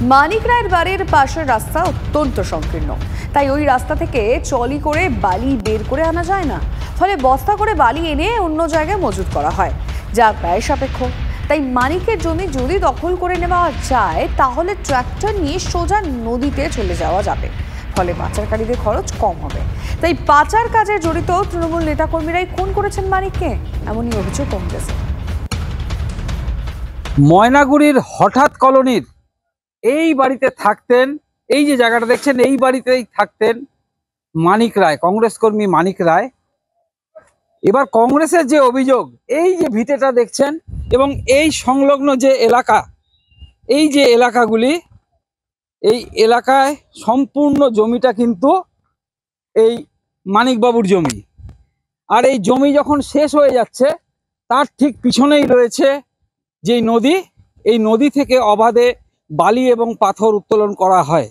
মানিক রায়ের বাড়ির পাশের রাস্তা অত্যন্ত সংকীর্ণ, তাই ওই রাস্তা থেকে ট্রলি করে বালি বের করে আনা যায় না। ফলে বস্তা করে বালি এনে অন্য জায়গায় মজুত করা হয়, যা ব্যয় সাপেক্ষ। তাই মানিকের জমি যদি দখল করে নেওয়া যায় তাহলে ট্রাক্টর নিয়ে সোজা নদীতে চলে যাওয়া যাবে, ফলে পাচারকারীদের খরচ কম হবে। তাই পাচার কাজে জড়িত তৃণমূল নেতাকর্মীরাই খুন করেছেন মানিককে, এমনই অভিযোগ কংগ্রেসের। ময়নাগুড়ির হঠাৎ কলোনির এই বাড়িতে থাকতেন, এই যে জায়গাটা দেখছেন এই বাড়িতেই থাকতেন মানিক রায়, কংগ্রেস কর্মী মানিক রায়। এবার কংগ্রেসের যে অভিযোগ, এই যে ভিটেটা দেখছেন এবং এই সংলগ্ন যে এলাকা, এই যে এলাকাগুলি, এই এলাকায় সম্পূর্ণ জমিটা কিন্তু এই মানিকবাবুর জমি। আর এই জমি যখন শেষ হয়ে যাচ্ছে তার ঠিক পিছনেই রয়েছে যেই নদী, এই নদী থেকে অবাধে বালি এবং পাথর উত্তোলন করা হয়।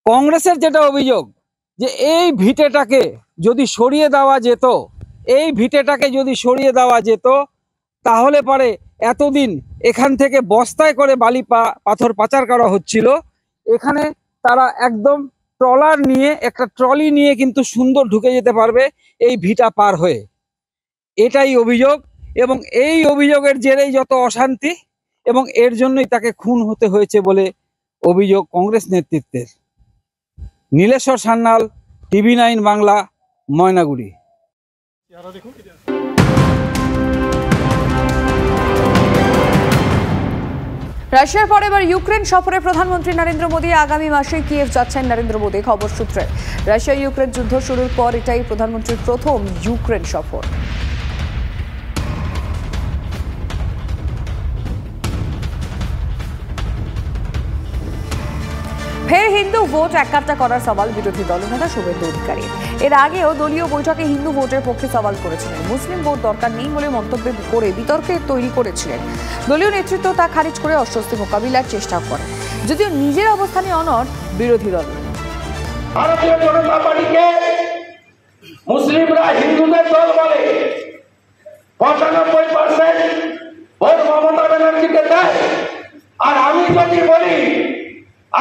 কংগ্রেসের যেটা অভিযোগ যে এই ভিটেটাকে যদি সরিয়ে দেওয়া যেত, এই ভিটেটাকে যদি সরিয়ে দেওয়া যেত তাহলে পরে এতদিন এখান থেকে বস্তায় করে বালি পাথর পাচার করা হচ্ছিল, এখানে তারা একদম ট্রলার নিয়ে, একটা ট্রলি নিয়ে কিন্তু সুন্দর ঢুকে যেতে পারবে এই ভিটা পার হয়ে। এটাই অভিযোগ এবং এই অভিযোগের জেরেই যত অশান্তি এবং এর জন্যই তাকে খুন হতে হয়েছে বলে অভিযোগ কংগ্রেস নেতৃত্বের। নীলেশ্বর সান্যাল, TV9 বাংলা, ময়নাগুড়ি। রাশিয়ার পর এবার ইউক্রেন সফরে প্রধানমন্ত্রী নরেন্দ্র মোদী। আগামী মাসে কিয়েভ যাচ্ছেন নরেন্দ্র মোদী। খবর সূত্রে রাশিয়া ইউক্রেন যুদ্ধ শুরুর পর এটাই প্রধানমন্ত্রীর প্রথম ইউক্রেন সফর। ফের হিন্দু ভোট একাট্টা করার সওয়াল বিরোধী দলনেতা শুভেন্দু অধিকারী। এর আগেও দলীয় বৈঠকে হিন্দু ভোটের পক্ষে সওয়াল করেছিলেন। মুসলিম ভোট দরকার নেই বলে মন্তব্য করে বিতর্কে তৈরি করেছিলেন। দলীয় নেতৃত্ব তা খারিজ করে অস্বস্তি মোকাবিলার চেষ্টা করে, যদিও নিজের অবস্থানে অনড় বিরোধী দল। ভারতীয় জনতা পার্টিকে মুসলিমরা হিন্দুদের দল বলে, 95% ভোট মমতা ব্যানার্জিকে দেয়। আর আমি যদি বলি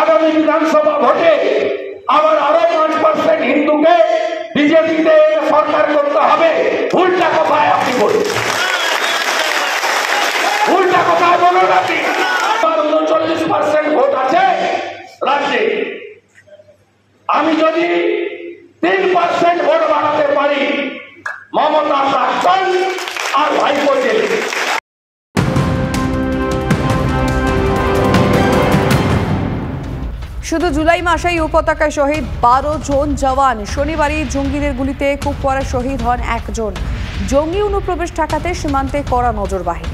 আগামী বিধানসভা ভোটে আবার আরো 5% হিন্দুকে বিজেপিতে সরকার করতে হবে, উল্টা কথায় আপনি বলুন, উল্টা কথায় বলুন আপনি। 39% ভোট আছে রাজ্যে, আমি যদি 3% ভোট বাড়াতে পারি, মমতা প্রাক্তন আর ভাইপো জেলে। শুধু জুলাই মাসেই উপত্যকায় শহীদ 12 জন জওয়ান। শনিবারই জঙ্গিদের গুলিতে কুপওয়ারা শহীদ হন 1 জন। জঙ্গি অনুপ্রবেশ ঠেকাতে সীমান্তে কড়া নজরবাহিনী।